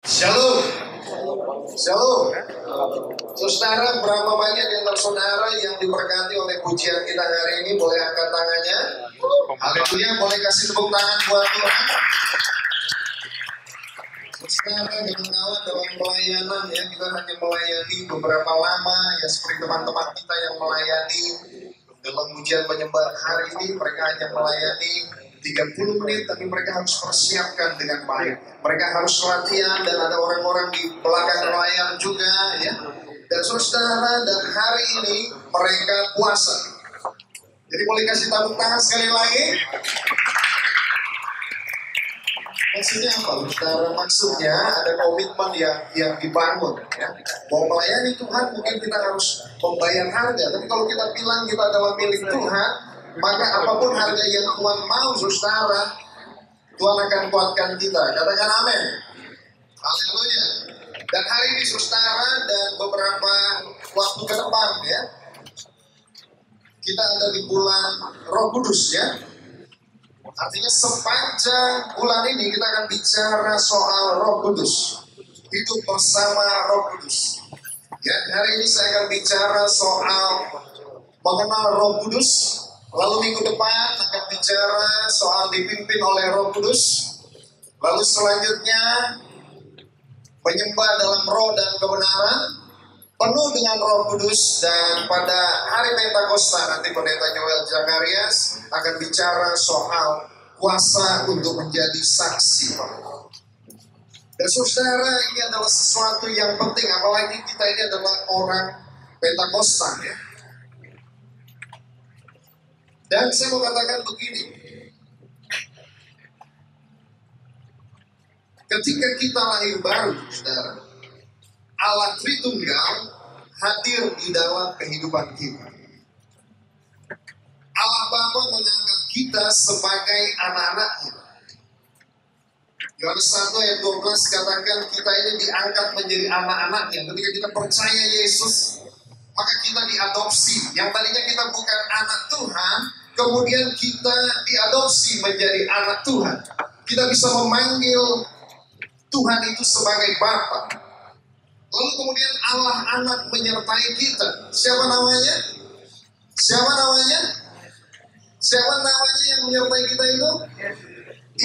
Shalom. Shalom. Saudara, berapa banyak di antara saudara yang diberkati oleh pujian kita hari ini? Boleh angkat tangannya. Haleluya, boleh kasih tepuk tangan buat Tuhan. Saudara, dengan kawan dalam pelayanan ya, kita hanya melayani beberapa lama ya, seperti teman-teman kita yang melayani dalam ujian penyembah hari ini. Mereka hanya melayani 30 menit, tapi mereka harus persiapkan dengan baik. Mereka harus latihan, dan ada orang-orang di belakang layar juga ya. Dan saudara, dan hari ini mereka puasa. Jadi boleh kasih tepuk tangan sekali lagi. Maksudnya apa, saudara? Maksudnya ada komitmen yang dibangun ya. Mau melayani Tuhan mungkin kita harus membayar harga. Tapi kalau kita bilang kita adalah milik Tuhan, maka apapun harga yang Tuhan mau, saudara, Tuhan akan kuatkan kita. Katakan amin. Haleluya. Dan hari ini saudara, dan beberapa waktu ke depan ya, kita ada di bulan Roh Kudus ya. Artinya sepanjang bulan ini kita akan bicara soal Roh Kudus, hidup bersama Roh Kudus. Ya, hari ini saya akan bicara soal mengenal Roh Kudus. Lalu minggu depan akan bicara soal dipimpin oleh Roh Kudus. Lalu selanjutnya menyembah dalam roh dan kebenaran, penuh dengan Roh Kudus. Dan pada hari Pentakosta nanti Pendeta Joel Zakarias akan bicara soal kuasa untuk menjadi saksi. Dan saudara, ini adalah sesuatu yang penting, apalagi kita ini adalah orang Pentakosta ya. Dan saya mau katakan begini, ketika kita lahir baru, saudara, Allah Tritunggal hadir di dalam kehidupan kita. Allah Bapa menganggap kita sebagai anak-anaknya. Yohanes 1 ayat 12 katakan kita ini diangkat menjadi anak-anaknya. Ketika kita percaya Yesus, maka kita diadopsi. Yang tadinya kita bukan anak Tuhan, kemudian kita diadopsi menjadi anak Tuhan. Kita bisa memanggil Tuhan itu sebagai Bapa. Lalu kemudian Allah anak menyertai kita. Siapa namanya? Siapa namanya? Siapa namanya yang menyertai kita itu?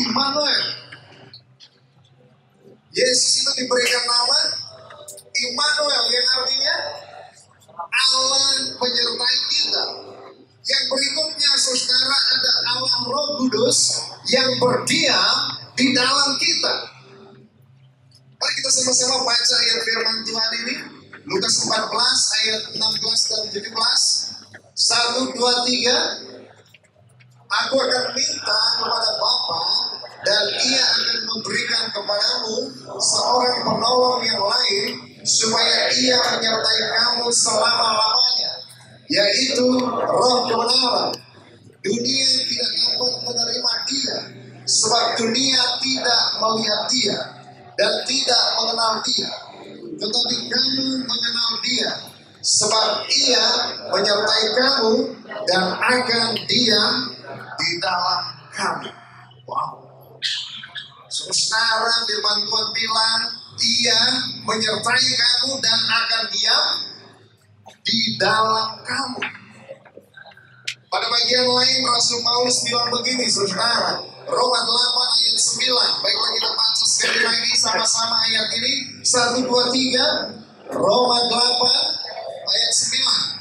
Immanuel. Yesus itu diberikan nama Immanuel, yang artinya Allah menyertai kita. Yang berikutnya saudara, ada Allah Roh Kudus yang berdiam di dalam kita. Mari kita sama-sama baca ayat firman Tuhan ini. Lukas 14 ayat 16 dan 17. 1, 2, 3. Aku akan minta kepada Bapa, dan Ia akan memberikan kepadamu seorang penolong yang lain, supaya Ia menyertai kamu selama-lamanya, yaitu Roh kebenaran. Dunia tidak dapat menerima Dia, sebab dunia tidak melihat Dia dan tidak mengenal Dia. Tetapi kamu mengenal Dia, sebab Ia menyertai kamu dan akan diam di dalam kamu. Wow. Saudara, firman Tuhan bilang Ia menyertai kamu dan akan diam di dalam kamu. Pada bagian lain Rasul Paulus bilang begini, saudara, Roma 8 ayat 9. Baiklah kita baca sekali lagi sama-sama ayat ini. 1, 2, 3. Roma 8 ayat 9.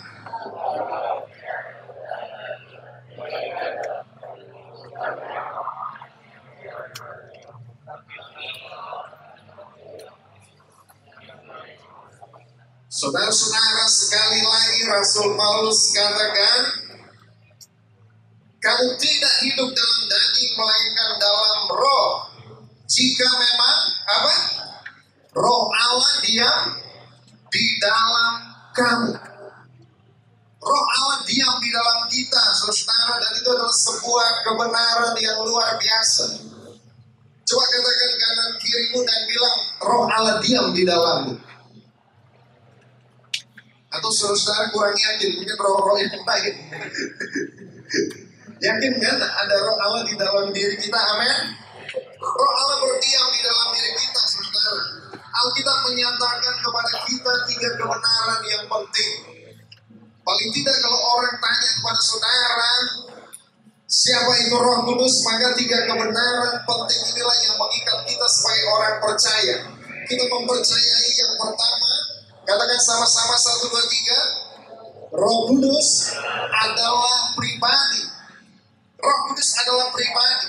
Saudara-saudara, sekali lagi Rasul Paulus katakan, kamu tidak hidup dalam daging melainkan dalam roh. Jika memang apa? Roh Allah diam di dalam kamu. Roh Allah diam di dalam kita, saudara, dan itu adalah sebuah kebenaran yang luar biasa. Coba katakan kanan kirimu dan bilang, Roh Allah diam di dalammu. Atau saudara kurang yakin, mungkin roh-roh yang lain. Yakin kan ada Roh Allah di dalam diri kita? Amin. Roh Allah berdiam di dalam diri kita, saudara. Alkitab menyatakan kepada kita 3 kebenaran yang penting. Paling tidak kalau orang tanya kepada saudara, siapa itu Roh Kudus, maka 3 kebenaran penting inilah yang mengikat kita sebagai orang percaya. Kita mempercayai yang pertama, katakan sama-sama 1, 2, 3. Roh Kudus adalah pribadi. Roh Kudus adalah pribadi.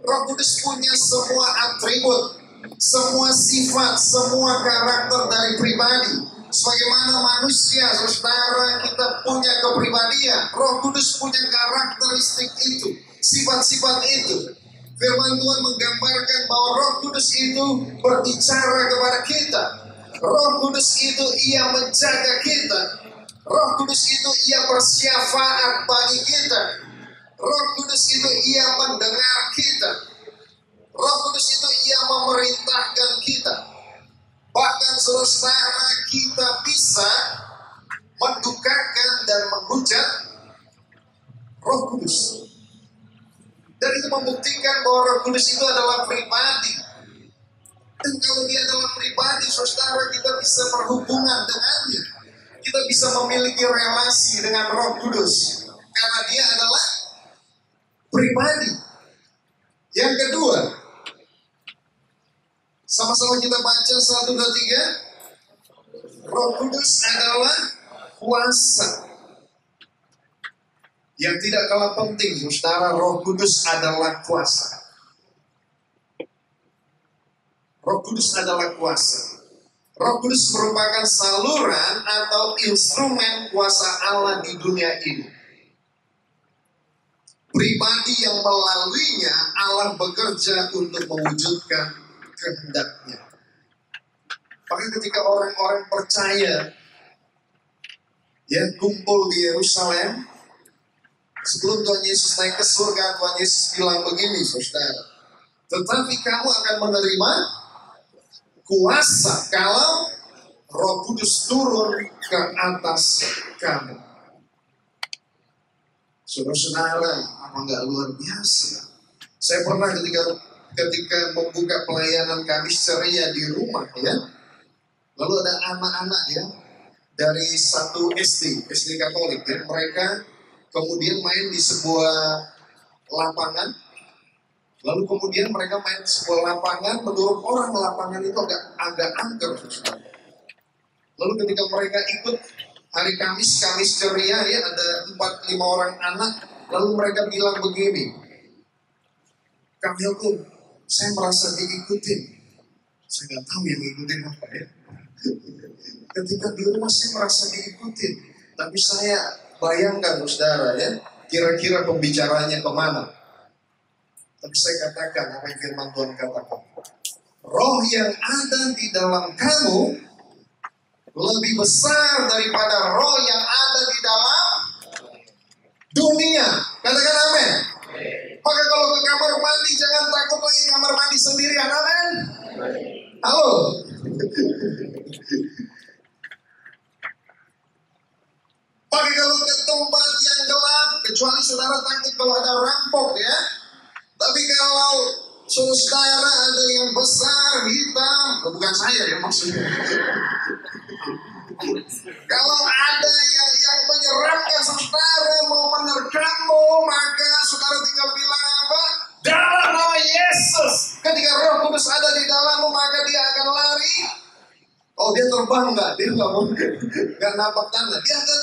Roh Kudus punya semua atribut, semua sifat, semua karakter dari pribadi. Sebagaimana manusia, saudara, kita punya kepribadian. Roh Kudus punya karakteristik itu, sifat-sifat itu. Firman Tuhan menggambarkan bahwa Roh Kudus itu berbicara kepada kita. Roh Kudus itu ia menjaga kita. Roh Kudus itu ia bersyafaat bagi kita. Roh Kudus itu ia mendengar kita. Roh Kudus itu ia memerintahkan kita. Bahkan saudara, kita bisa mendukakan dan menghujat Roh Kudus. Dan itu membuktikan bahwa Roh Kudus itu adalah pribadi. Dan kalau dia adalah pribadi, saudara, kita bisa berhubungan dengannya. Kita bisa memiliki relasi dengan Roh Kudus. Karena dia adalah pribadi. Yang kedua, sama-sama kita baca 1, 2, 3. Roh Kudus adalah kuasa. Yang tidak kalah penting, saudara, Roh Kudus adalah kuasa. Roh Kudus adalah kuasa. Roh Kudus merupakan saluran atau instrumen kuasa Allah di dunia ini. Pribadi yang melaluinya Allah bekerja untuk mewujudkan kehendaknya. Maka ketika orang-orang percaya kumpul di Yerusalem, sebelum Tuhan Yesus naik ke surga, Tuhan Yesus bilang begini, saudara, tetapi kamu akan menerima kuasa kalau Roh Kudus turun ke atas kamu. Saudara-saudara, apa nggak luar biasa? Saya pernah ketika membuka pelayanan kami ceria di rumah, lalu ada anak-anak dari satu SD Katolik, mereka kemudian main di sebuah lapangan. Lalu kemudian mereka main di sebuah lapangan, menurut orang lapangan itu agak angker. Lalu ketika mereka ikut hari Kamis ceria, ada 4-5 orang anak, lalu mereka bilang begini, Kamilku, saya merasa diikutin. Saya nggak tahu yang ngikutin apa Ketika di rumah saya merasa diikutin, tapi saya bayangkan, saudara, kira-kira pembicaranya kemana. Tapi saya katakan apa yang firman Tuhan katakan. Roh yang ada di dalam kamu lebih besar daripada roh yang ada di dalam dunia. Katakan amin. Maka kalau ke kamar mandi, jangan takut lagi kamar mandi sendirian. Amin. Halo. Maka kalau ke tempat yang gelap, kecuali saudara takut kalau ada rampok, tapi kalau saudara ada yang besar, hitam, bukan saya maksudnya. Kalau ada yang menyeramkan saudara, mau menerkammu, maka saudara tinggal bilang apa? Dalam nama Yesus. Ketika Roh Kudus ada di dalammu, maka dia akan lari. Oh, dia terbang enggak? Dia nggak mungkin. Nggak nampak tanah. Dia akan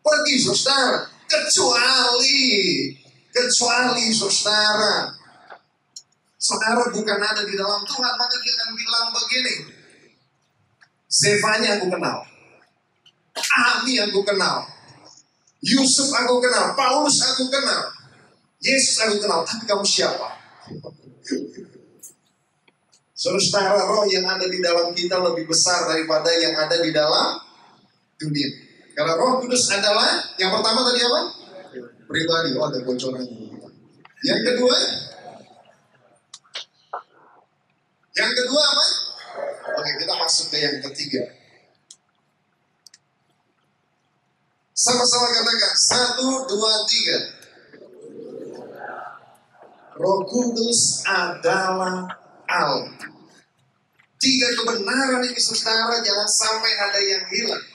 pergi, saudara. Kecuali saudara bukan ada di dalam Tuhan, maka dia akan bilang begini, Zefanya aku kenal, Ami aku kenal, Yusuf aku kenal, Paulus aku kenal, Yesus aku kenal, tapi kamu siapa? Saudara, roh yang ada di dalam kita lebih besar daripada yang ada di dalam dunia. Karena Roh Kudus adalah, yang pertama tadi apa? Pribadi. Oh, ada bocoran. Yang kedua apa? Oke, kita masuk ke yang ketiga. Sama-sama katakan 1, 2, 3. Roh Kudus adalah Allah. Tiga kebenaran ini saudara, jangan sampai ada yang hilang.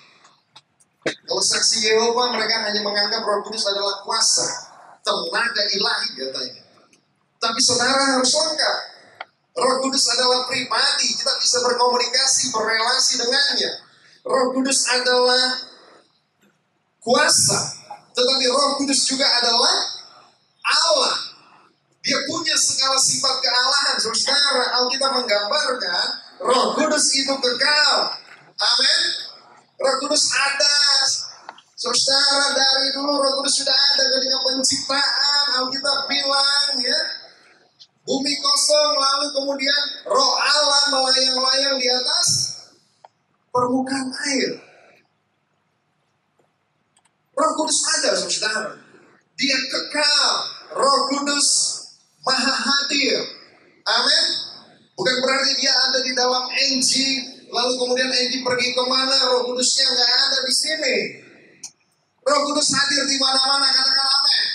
Kalau saksi Yehova, mereka hanya menganggap Roh Kudus adalah kuasa, tenaga ilahi katanya. Tapi saudara harus lengkap. Roh Kudus adalah pribadi, kita bisa berkomunikasi, berrelasi dengannya. Roh Kudus adalah kuasa, tetapi Roh Kudus juga adalah Allah. Dia punya segala sifat kealahan. Saudara, Alkitab menggambarkan Roh Kudus itu kekal. Amin. Roh Kudus ada. Saudara, dari dulu Roh Kudus sudah ada ketika penciptaan. Alkitab bilang ya, bumi kosong, lalu kemudian Roh Allah melayang-layang di atas permukaan air. Roh Kudus ada, saudara. Dia kekal. Roh Kudus Maha hadir. Amin. Bukan berarti dia ada di dalam Enji, lalu kemudian Enji pergi kemana, Roh Kudusnya nggak ada di sini. Roh Kudus hadir di mana-mana, katakan amin.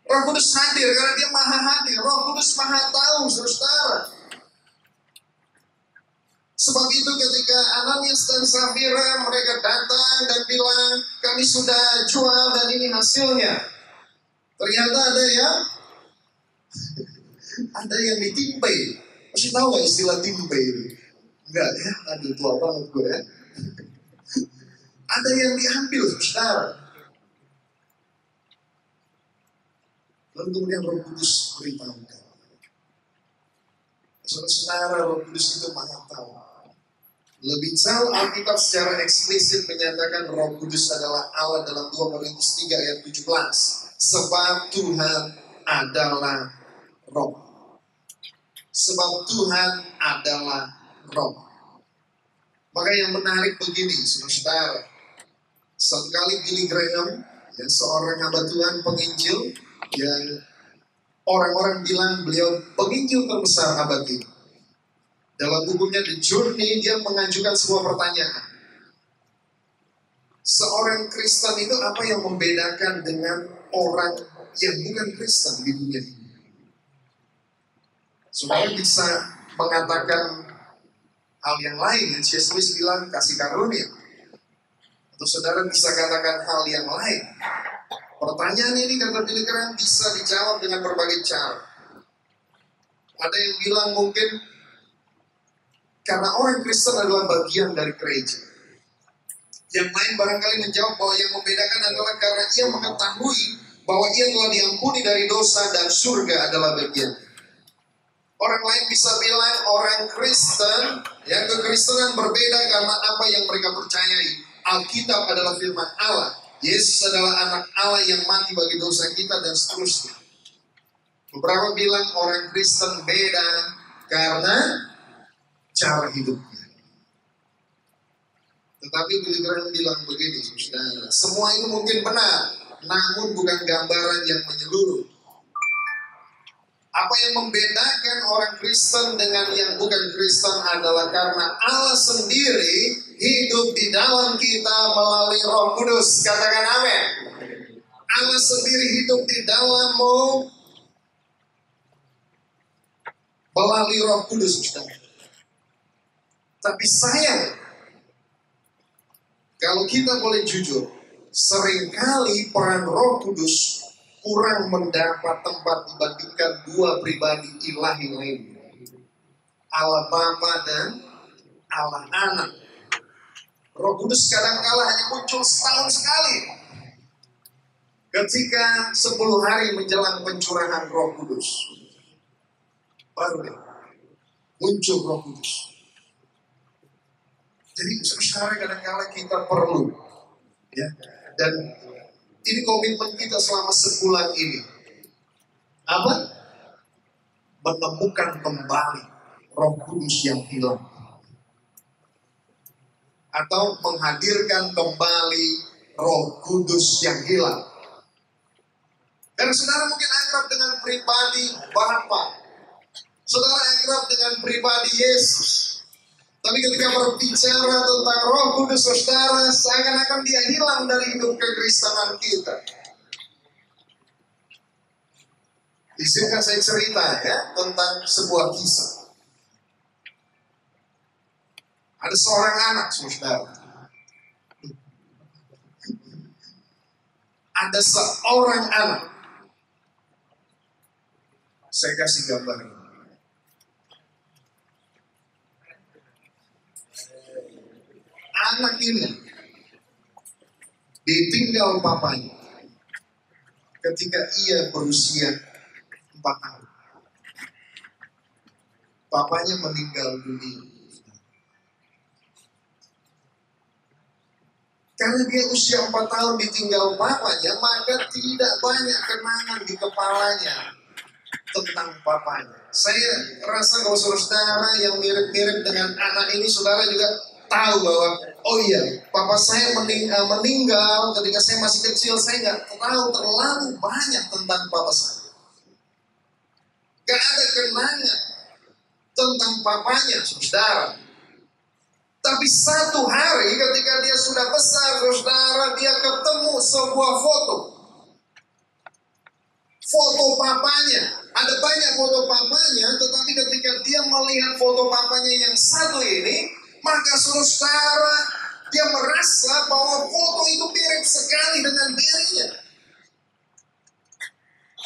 Roh Kudus hadir karena dia Maha hadir. Roh Kudus Maha tahu, saudara. Sebab itu ketika Ananias dan Safira mereka datang dan bilang, kami sudah jual dan ini hasilnya. Ternyata ada yang ditimpai. Masih tahu gak istilah timpai itu? Enggak ya? Aduh, tua banget gue ya. Ada yang diambil, saudara. Lalu kemudian Roh Kudus beritahukan. Saudara, Roh Kudus itu Maha tahu. Lebih jauh Alkitab secara eksplisit menyatakan Roh Kudus adalah Allah dalam 2 Korintus 3 ayat 17. Sebab Tuhan adalah Roh. Sebab Tuhan adalah Roh. Maka yang menarik begini, saudara. Satu kali Billy Graham, ya, seorang hamba Tuhan penginjil, yang orang-orang bilang beliau penginjil terbesar abad ini. Dalam bukunya The Journey, dia mengajukan sebuah pertanyaan. Seorang Kristen itu apa yang membedakan dengan orang yang bukan Kristen di dunia ini? Saudara bisa mengatakan hal yang lain, yang C.S. Lewis bilang kasih karunia. Atau saudara bisa katakan hal yang lain. Pertanyaan ini kata Billy Graham bisa dijawab dengan berbagai cara. Ada yang bilang mungkin karena orang Kristen adalah bagian dari gereja. Yang lain barangkali menjawab bahwa yang membedakan adalah karena ia mengetahui bahwa ia telah diampuni dari dosa dan surga adalah bagian. Orang lain bisa bilang orang Kristen, yang kekristenan berbeda karena apa yang mereka percayai. Alkitab adalah firman Allah. Yesus adalah anak Allah yang mati bagi dosa kita dan seterusnya. Beberapa bilang orang Kristen beda karena cara hidupnya. Tetapi Billy Graham bilang begini, saudara, semua itu mungkin benar, namun bukan gambaran yang menyeluruh. Apa yang membedakan orang Kristen dengan yang bukan Kristen adalah karena Allah sendiri hidup di dalam kita melalui Roh Kudus. Katakan amin. Allah sendiri hidup di dalammu melalui Roh Kudus. Tapi sayang, kalau kita boleh jujur, seringkali peran Roh Kudus kurang mendapat tempat dibandingkan dua pribadi ilahi lain, Allah Bapa dan Allah Anak. Roh Kudus kadang-kala hanya muncul setahun sekali. Ketika 10 hari menjelang pencurahan Roh Kudus, baru deh muncul Roh Kudus. Jadi saudara, kadang-kala kita perlu, ya, dan ini komitmen kita selama sebulan ini. Apa? Menemukan kembali Roh Kudus yang hilang. Atau menghadirkan kembali Roh Kudus yang hilang. Karena saudara mungkin akrab dengan pribadi Bapa. Saudara akrab dengan pribadi Yesus. Tapi ketika berbicara tentang Roh Kudus, saudara, seakan-akan dia hilang dari hidup kekristenan kita. Izinkan saya cerita ya tentang sebuah kisah. Ada seorang anak, saudara. Ada seorang anak. Saya kasih gambar. Anak ini ditinggal papanya ketika ia berusia 4 tahun. Papanya meninggal dunia. Karena dia usia 4 tahun ditinggal papanya, maka tidak banyak kenangan di kepalanya tentang papanya. Saya rasa kalau saudara yang mirip-mirip dengan anak ini, saudara juga tahu bahwa, oh iya, papa saya meninggal ketika saya masih kecil, saya nggak tahu terlalu banyak tentang papa saya. Gak ada kenangan tentang papanya, saudara. Tapi satu hari ketika dia sudah besar, saudara, dia ketemu sebuah foto. Foto papanya. Ada banyak foto papanya, tetapi ketika dia melihat foto papanya yang satu ini, maka saudara, dia merasa bahwa foto itu mirip sekali dengan dirinya.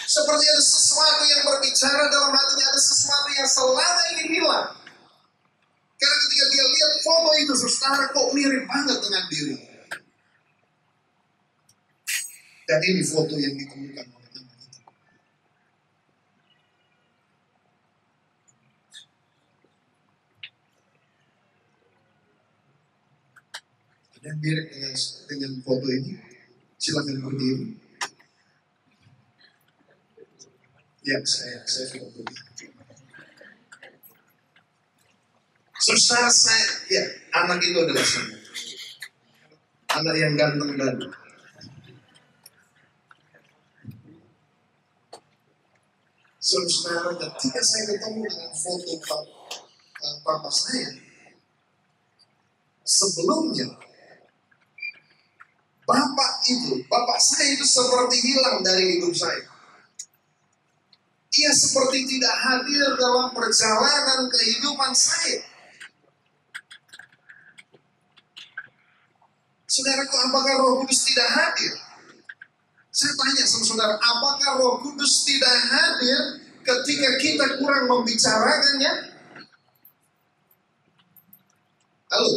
Seperti ada sesuatu yang berbicara dalam hatinya, ada sesuatu yang selama ini hilang. Karena ketika dia lihat foto itu, saudara, kok mirip banget dengan diri. Dan ini foto yang ditemukan oleh anak itu. Dan mirip dengan foto ini. Silakan berdiri. Ya, saya sudah berdiri. Saudara, ya, anak itu adalah saya. Anak yang ganteng dan saudara, ketika saya ketemu dengan foto papa saya, sebelumnya bapak saya itu seperti hilang dari hidup saya. Ia seperti tidak hadir dalam perjalanan kehidupan saya. Saudaraku, apakah Roh Kudus tidak hadir? Saya tanya sama saudara, apakah Roh Kudus tidak hadir ketika kita kurang membicarakannya? Halo?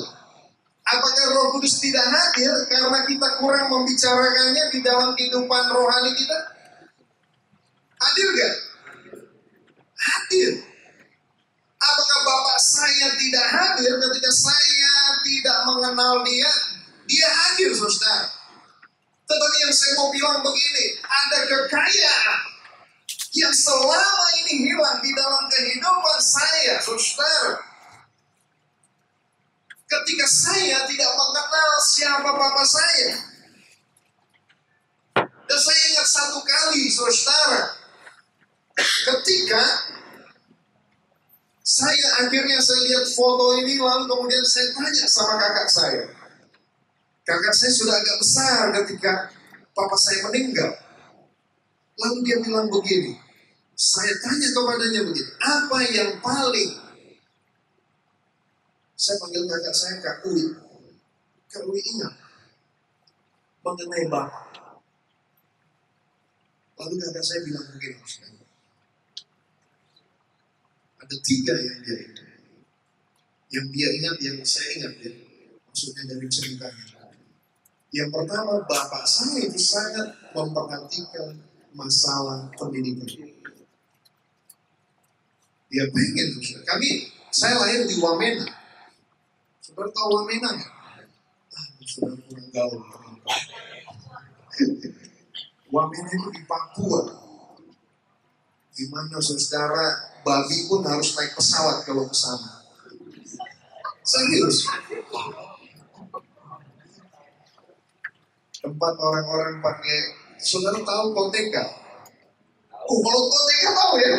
Apakah Roh Kudus tidak hadir karena kita kurang membicarakannya di dalam kehidupan rohani kita? Hadir gak? Hadir. Apakah Bapak saya tidak hadir ketika saya tidak mengenal dia? Dia hadir, saudara. Tetapi yang saya mau bilang begini, ada kekayaan yang selama ini hilang di dalam kehidupan saya, saudara. Ketika saya tidak mengenal siapa papa saya. Dan saya ingat satu kali, saudara, ketika saya akhirnya lihat foto ini, lalu kemudian saya tanya sama kakak saya. Kakak saya sudah agak besar ketika papa saya meninggal. Lalu dia bilang begini, saya tanya kepadanya begini, apa yang paling, saya panggil kakak saya Kak Uwi. Kak Uwi ingat mengenai bapak. Lalu kakak saya bilang begini, ada 3 yang dia ingat. Yang dia ingat, yang saya ingat ya, maksudnya dari ceritanya. Yang pertama, bapak saya itu sangat memperhatikan masalah pendidikan. Dia pengen, saya lahir di Wamena. Saudara tahu Wamena nggak? Sudah kurang gaul. Wamena itu di Papua. Di mana saudara, babi pun harus naik pesawat kalau ke sana. Serius. Tempat orang-orang pakai, saudara tahu koteka? Kalau koteka tahu ya?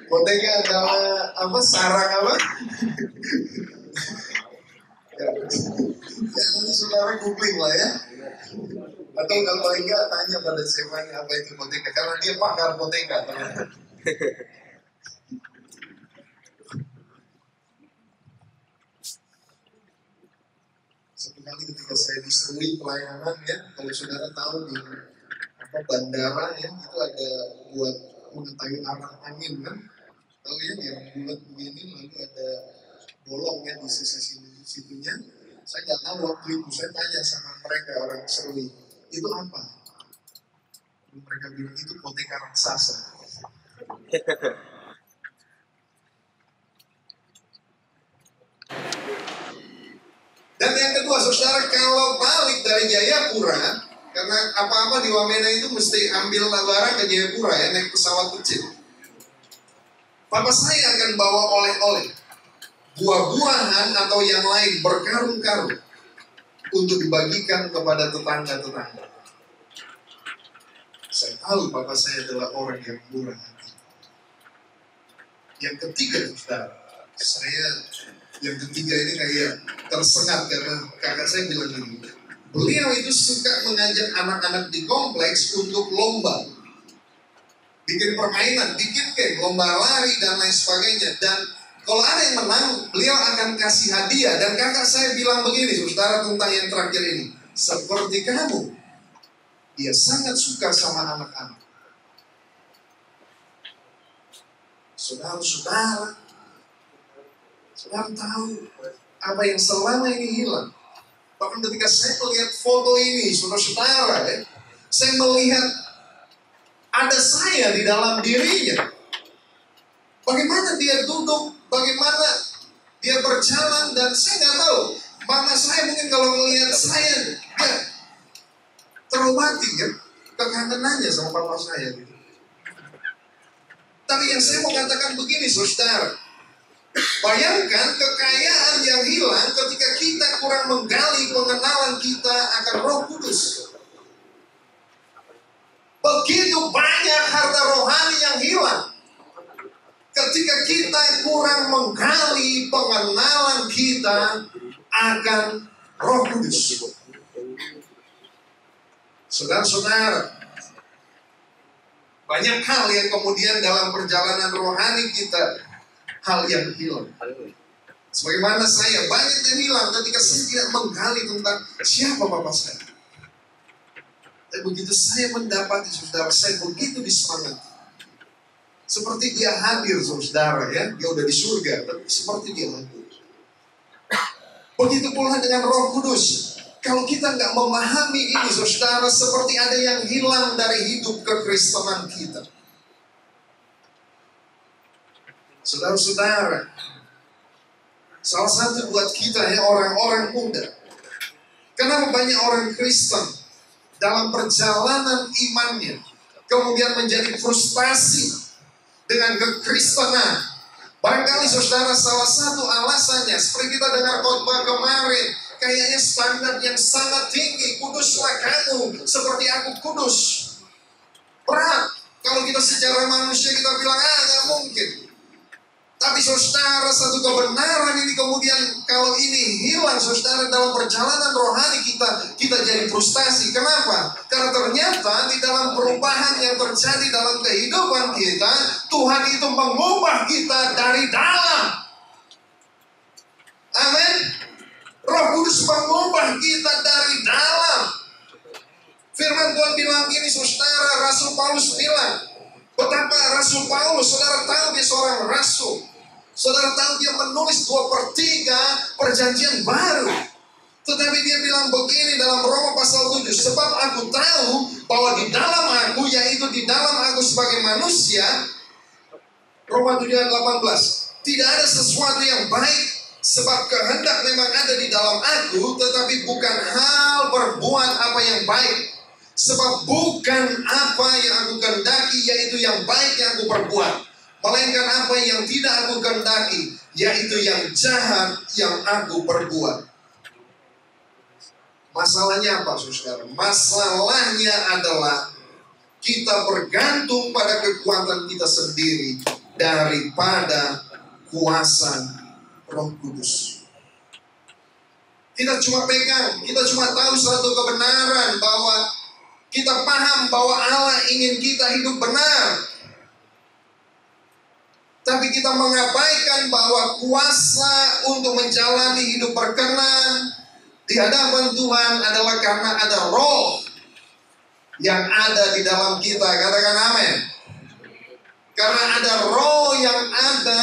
Koteka adalah apa? Sarang apa? Ya, nanti saudara googling lah ya. Atau kalau enggak tanya pada siapa apa itu koteka, karena dia pakar koteka ternyata. kali ketika saya di Serui pelayanan ya, kalau saudara tahu di bandara ya, itu ada buat mengetahui arah angin kan, tahu ya, yang bulat begini lalu ada bolong ya di sisi situnya. Saya nggak tahu waktu itu, saya tanya sama mereka orang Serui, itu apa? Mereka bilang itu koteka raksasa. Dan yang kedua, saudara, kalau balik dari Jayapura, karena apa-apa di Wamena itu mesti ambil barang ke Jayapura ya, naik pesawat kecil. Papa saya akan bawa oleh-oleh, buah-buahan atau yang lain berkarung-karung untuk dibagikan kepada tetangga-tetangga. Saya tahu papa saya adalah orang yang murah hati. Yang ketiga, saudara, yang ketiga ini kayak tersengat karena kakak saya bilang gini, beliau itu suka mengajak anak-anak di kompleks untuk lomba, bikin permainan, bikin game, lomba lari dan lain sebagainya. Dan kalau ada yang menang, beliau akan kasih hadiah. Dan kakak saya bilang begini, saudara, tentang yang terakhir ini, seperti kamu, dia sangat suka sama anak-anak. Saudara tahu apa yang selama ini hilang. Bahkan ketika saya melihat foto ini, saudara-saudara ya, saya melihat ada saya di dalam dirinya. Bagaimana dia duduk, bagaimana dia berjalan, dan saya nggak tahu. Mama saya mungkin kalau melihat saya, dia terobati kan, kekangenannya sama papa saya gitu. Tapi yang saya mau katakan begini, saudara, bayangkan kekayaan yang hilang ketika kita kurang menggali pengenalan kita akan Roh Kudus. Begitu banyak harta rohani yang hilang ketika kita kurang menggali pengenalan kita akan Roh Kudus. Saudara-saudara, banyak hal yang kemudian dalam perjalanan rohani kita, hal yang hilang. Sebagaimana saya, banyak yang hilang ketika saya tidak menggali tentang siapa papa saya. Dan begitu saya mendapati, saudara, saya begitu disemangati. Seperti dia hadir, saudara ya, dia udah di surga, tapi seperti dia hadir. Begitu pula dengan Roh Kudus. Kalau kita nggak memahami ini, saudara, seperti ada yang hilang dari hidup kekristenan kita. Saudara-saudara, salah satu buat kita ya, orang-orang muda, kenapa banyak orang Kristen dalam perjalanan imannya kemudian menjadi frustasi dengan kekristenan? Barangkali saudara, salah satu alasannya seperti kita dengar khotbah kemarin, kayaknya standar yang sangat tinggi, kuduslah kamu seperti aku kudus. Berat kalau kita secara manusia kita bilang nggak mungkin. Tapi saudara, satu kebenaran ini kemudian kalau ini hilang, saudara, dalam perjalanan rohani kita jadi frustasi. Kenapa? Karena ternyata di dalam perubahan yang terjadi dalam kehidupan kita, Tuhan itu mengubah kita dari dalam. Amin. Roh Kudus mengubah kita dari dalam. Firman Tuhan bilang gini, saudara, Rasul Paulus bilang, betapa Rasul Paulus, saudara tahu dia seorang rasul. Saudara tahu dia menulis 2/3 perjanjian baru. Tetapi dia bilang begini dalam Roma pasal 7, sebab aku tahu bahwa di dalam aku, yaitu di dalam aku sebagai manusia, Roma 7 ayat 18, tidak ada sesuatu yang baik, sebab kehendak memang ada di dalam aku, tetapi bukan hal berbuat apa yang baik. Sebab bukan apa yang aku kehendaki, yaitu yang baik yang aku perbuat, melainkan apa yang tidak aku kehendaki, yaitu yang jahat yang aku perbuat. Masalahnya apa, saudara? Masalahnya adalah kita bergantung pada kekuatan kita sendiri daripada kuasa Roh Kudus. Kita cuma pegang, kita cuma tahu satu kebenaran, bahwa kita paham bahwa Allah ingin kita hidup benar. Tapi kita mengabaikan bahwa kuasa untuk menjalani hidup berkenan, di hadapan Tuhan adalah karena ada roh yang ada di dalam kita. Katakan amin. Karena ada roh yang ada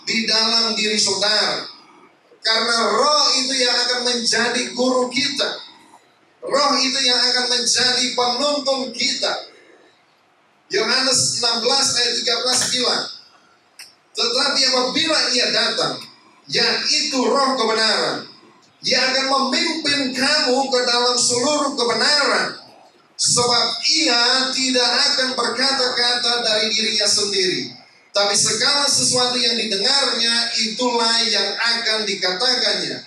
di dalam diri saudara. Karena roh itu yang akan menjadi guru kita. Roh itu yang akan menjadi penuntun kita. Yohanes 16 ayat 13 bilang, tetapi apabila ia datang, yaitu roh kebenaran, ia akan memimpin kamu ke dalam seluruh kebenaran. Sebab ia tidak akan berkata-kata dari dirinya sendiri, tapi segala sesuatu yang didengarnya itulah yang akan dikatakannya.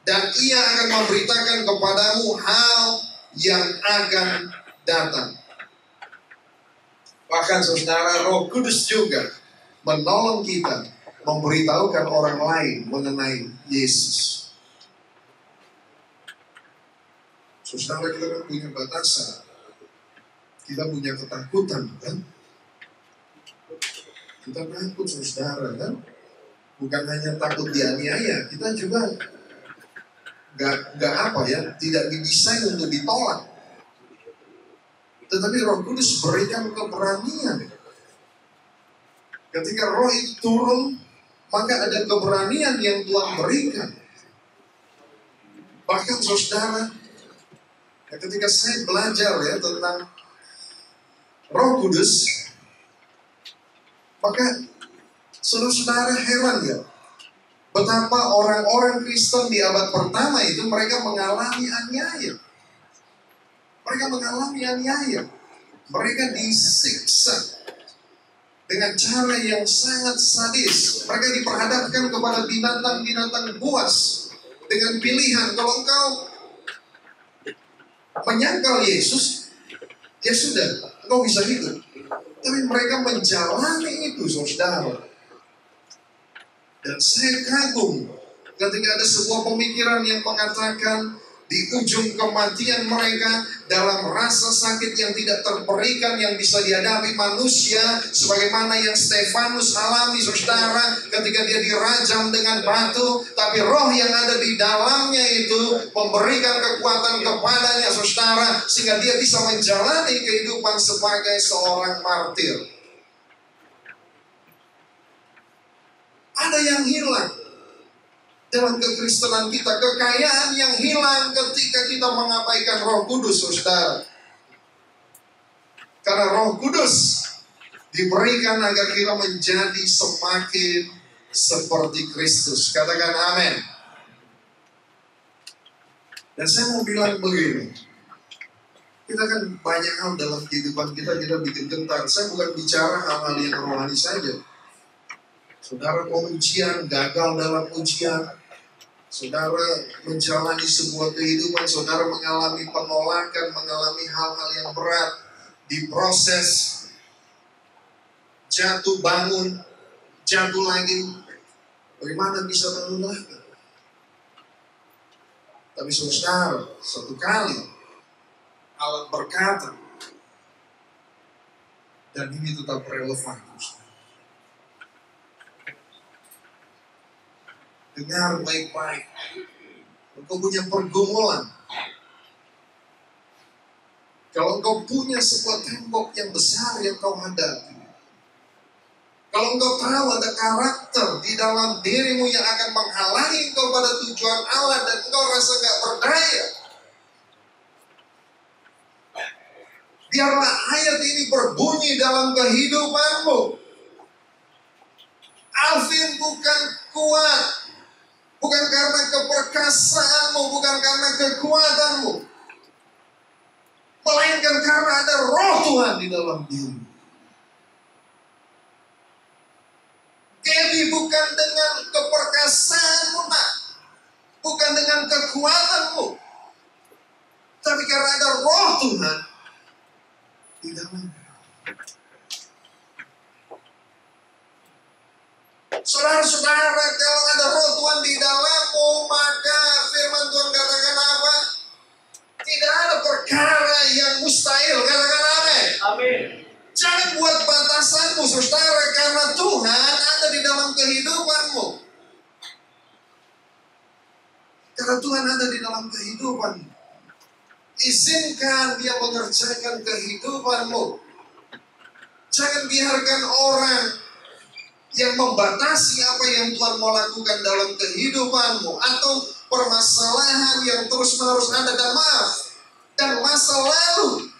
Dan ia akan memberitakan kepadamu hal yang akan datang. Bahkan saudara, Roh Kudus juga menolong kita memberitahukan orang lain mengenai Yesus. Saudara, kita kan punya batasan. Kita punya ketakutan, kan? Kita takut, saudara, kan? Bukan hanya takut dianiaya, kita juga tidak didesain untuk ditolak. Tetapi Roh Kudus berikan keberanian. Ketika Roh itu turun, maka ada keberanian yang Tuhan berikan. Bahkan saudara, ketika saya belajar tentang Roh Kudus, maka saudara heran ya, betapa orang-orang Kristen di abad pertama itu mereka mengalami aniaya. Mereka mengalami aniaya. Mereka disiksa dengan cara yang sangat sadis. Mereka diperhadapkan kepada binatang-binatang buas dengan pilihan, kalau engkau menyangkal Yesus, ya sudah, engkau bisa hidup. Tapi mereka menjalani itu, saudara. Dan saya kagum ketika ada sebuah pemikiran yang mengatakan di ujung kematian mereka, dalam rasa sakit yang tidak terperikan yang bisa dihadapi manusia, sebagaimana yang Stefanus alami, saudara, ketika dia dirajam dengan batu, tapi roh yang ada di dalamnya itu memberikan kekuatan kepadanya, saudara, sehingga dia bisa menjalani kehidupan sebagai seorang martir. Ada yang hilang dalam kekristenan kita, kekayaan yang hilang ketika kita mengabaikan Roh Kudus, saudara. Karena Roh Kudus diberikan agar kita menjadi semakin seperti Kristus. Katakan amin. Dan saya mau bilang begini, kita kan banyak hal dalam kehidupan kita bikin gentar. Saya bukan bicara hal-hal yang rohani saja. Saudara mau ujian, gagal dalam ujian, saudara menjalani sebuah kehidupan, saudara mengalami penolakan, mengalami hal-hal yang berat, diproses, jatuh bangun, jatuh lagi, bagaimana bisa bangun lagi? Tapi saudara, satu kali Allah berkata, dan ini tetap relevan. Dengar baik-baik. Engkau punya pergumulan. Kalau engkau punya sebuah tembok yang besar yang kau hadapi. Kalau engkau tahu ada karakter di dalam dirimu yang akan menghalangi engkau pada tujuan Allah dan engkau rasa gak berdaya. Biarlah ayat ini berbunyi dalam kehidupanmu. Alvin bukan kuat. Bukan karena keperkasaanmu, bukan karena kekuatanmu, melainkan karena ada roh Tuhan di dalam dirimu. Jadi bukan dengan keperkasaanmu, nak, bukan dengan kekuatanmu, tapi karena ada roh Tuhan di dalammu. Saudara-saudara, kalau ada roh Tuhan di dalammu, maka firman Tuhan katakan apa? Tidak ada perkara yang mustahil. Katakan amin. Amin. Jangan buat batasanmu, saudara, karena Tuhan ada di dalam kehidupanmu. Karena Tuhan ada di dalam kehidupan. Izinkan Dia mengerjakan kehidupanmu. Jangan biarkan orang yang membatasi apa yang Tuhan mau lakukan dalam kehidupanmu, atau permasalahan yang terus-menerus ada, dan maaf, dan masa lalu,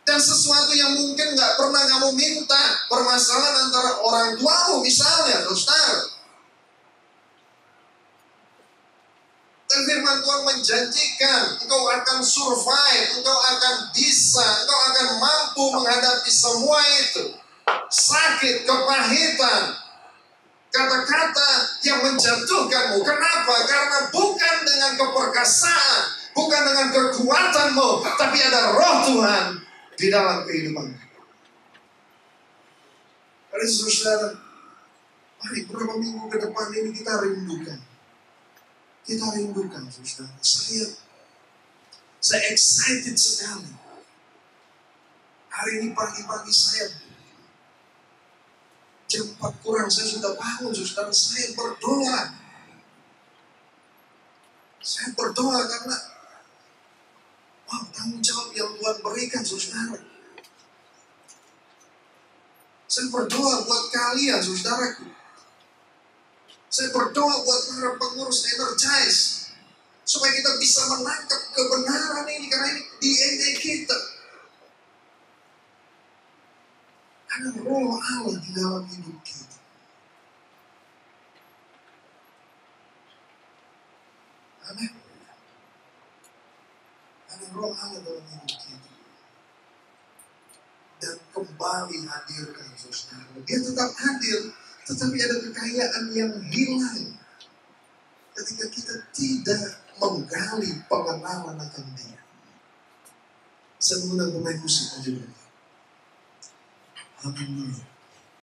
dan sesuatu yang mungkin gak pernah kamu minta, permasalahan antara orang tuamu misalnya, saudara. Dan firman Tuhan menjanjikan engkau akan survive, engkau akan bisa, engkau akan mampu menghadapi semua itu. Sakit, kepahitan, kata-kata yang menjatuhkanmu. Kenapa? Karena bukan dengan keperkasaan, bukan dengan kekuatanmu, tapi ada Roh Tuhan di dalam kehidupanmu. Mari saudara, mari beberapa minggu ke depan ini kita rindukan. Kita rindukan, saudara. Saya excited sekali. Hari ini pagi-pagi saya jam 4 kurang saya sudah bangun, saudara. Saya berdoa. Saya berdoa karena tanggung jawab yang Tuhan berikan, saudara. Saya berdoa buat kalian, saudaraku. Saya berdoa buat para pengurus Energize, supaya kita bisa menangkap kebenaran ini, karena ini DNA kita. Ada Roh Allah di dalam hidup kita. Amin. Ada Roh Allah dalam hidup kita. Dan kembali hadirkan, saudara. Dia tetap hadir, tetapi ada kekayaan yang hilang ketika kita tidak menggali pengenalan akan Dia. Saya mengundang pemain musik aja. Amin.